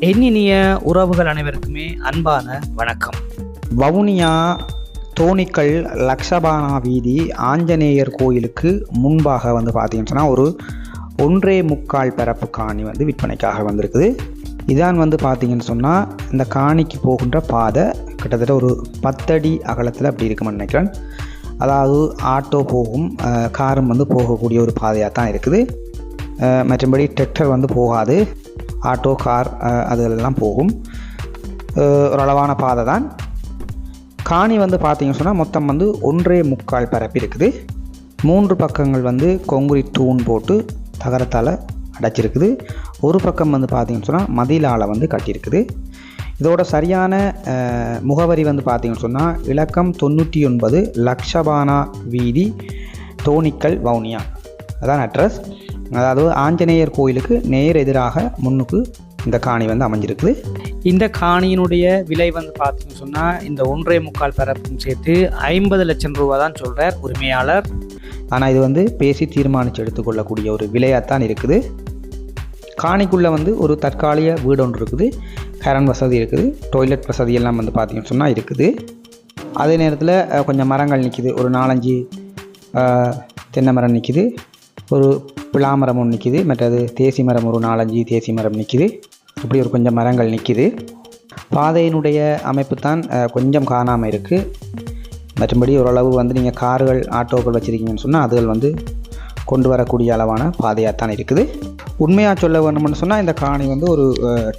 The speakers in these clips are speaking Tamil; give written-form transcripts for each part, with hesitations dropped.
இனிய உறவுகள் அனைவருக்குமே அன்பான வணக்கம். வவுனியா தோணிக்கல் லக்ஷபானா வீதி ஆஞ்சநேயர் கோயிலுக்கு முன்பாக வந்து பார்த்தீங்கன்னு சொன்னால் ஒரு 1.25 பரப்பு காணி வந்து விற்பனைக்காக வந்திருக்குது. இதான் வந்து பார்த்தீங்கன்னு சொன்னால் இந்த காணிக்கு போகின்ற பாதை கிட்டத்தட்ட ஒரு 10 அடி அகலத்தில் அப்படி இருக்குமென்னு நினைக்கிறேன். அதாவது ஆட்டோ போகும், காரும் வந்து போகக்கூடிய ஒரு பாதையாக தான் இருக்குது. மற்றபடி டிராக்டர் வந்து போகாது, ஆட்டோ கார் அதெல்லாம் போகும். ஒரு அளவான பாதை தான். காணி வந்து பார்த்தீங்கன்னு சொன்னால் மொத்தம் வந்து 1.25 பரப்பு இருக்குது. 3 பக்கங்கள் வந்து கொங்குரிட் தூண் போட்டு தகரத்தால் அடைச்சிருக்குது. ஒரு பக்கம் வந்து பார்த்தீங்கன்னு சொன்னால் மதிலால் வந்து கட்டியிருக்குது. இதோட சரியான முகவரி வந்து பார்த்தீங்கன்னு சொன்னால் இலக்கம் 99 லக்ஷபானா வீதி தோணிக்கல் வவுனியா, அதான் அட்ரஸ். அதாவது ஆஞ்சநேயர் கோயிலுக்கு நேர் எதிராக முன்னுக்கு இந்த காணி வந்து அமைஞ்சிருக்குது. இந்த காணியினுடைய விலை வந்து பார்த்தீங்கன்னு சொன்னால் இந்த 1.25 பரப்பும் சேர்த்து 50 லட்சம் ரூபா தான் சொல்கிறார் உரிமையாளர். ஆனால் இது வந்து பேசி தீர்மானித்து எடுத்துக்கொள்ளக்கூடிய ஒரு விலையாகத்தான் இருக்குது. காணிக்குள்ளே வந்து ஒரு தற்காலிக வீடு ஒன்று இருக்குது, கரண்ட் வசதி இருக்குது, டாய்லெட் வசதி எல்லாம் வந்து பார்த்தீங்கன்னு சொன்னால் இருக்குது. அதே நேரத்தில் கொஞ்சம் மரங்கள் நிற்கிது, ஒரு 4-5 தென்னை மரம் நிற்கிது, ஒரு பிளாமரம் ஒன்று நிற்கிது, மற்றது தேசி மரம் ஒரு 4-5 தேசி மரம் நிற்கிது. இப்படி ஒரு கொஞ்சம் மரங்கள் நிற்கிது. பாதையினுடைய அமைப்பு தான் கொஞ்சம் காணாமல் இருக்குது. மற்றபடி ஓரளவு வந்து நீங்கள் கார்கள் ஆட்டோக்கள் வச்சுருக்கீங்கன்னு சொன்னால் அதுகள் வந்து கொண்டு வரக்கூடிய அளவான பாதையாகத்தான் இருக்குது. உண்மையாக சொல்ல வேணும்னு சொன்னால் இந்த காணி வந்து ஒரு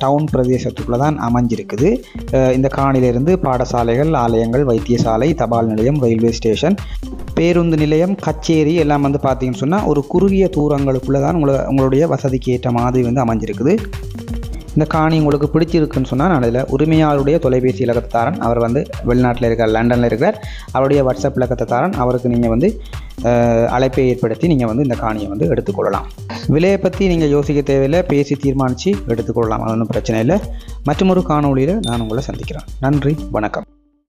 டவுன் பிரதேசத்துக்குள்ளே தான் அமைஞ்சிருக்குது. இந்த காணியிலிருந்து பாடசாலைகள், ஆலயங்கள், வைத்தியசாலை, தபால் நிலையம், ரயில்வே ஸ்டேஷன், பேருந்து நிலையம், கச்சேரி எல்லாம் வந்து பார்த்தீங்கன்னு சொன்னால் ஒரு குறுகிய தூரங்களுக்குள்ளே தான் உங்களுடைய வசதிக்கு ஏற்ற மாதிரி வந்து அமைஞ்சிருக்குது. இந்த காணி உங்களுக்கு பிடிச்சிருக்குன்னு சொன்னால் நான் அதில் உரிமையாளருடைய தொலைபேசி இலக்கத்தை தாரன். அவர் வந்து வெளிநாட்டில் இருக்கார், லண்டனில் இருக்கிறார். அவருடைய வாட்ஸ்அப் இலக்கத்தை தாரன். அவருக்கு நீங்கள் வந்து அழைப்பை ஏற்படுத்தி நீங்கள் வந்து இந்த காணியை வந்து எடுத்துக்கொள்ளலாம். விலையை பற்றி நீங்கள் யோசிக்க தேவையில்லை, பேசி தீர்மானித்து எடுத்துக்கொள்ளலாம், அது ஒன்றும் பிரச்சனை இல்லை. மற்றொரு காணொளியில் நான் உங்களை சந்திக்கிறேன். நன்றி, வணக்கம்.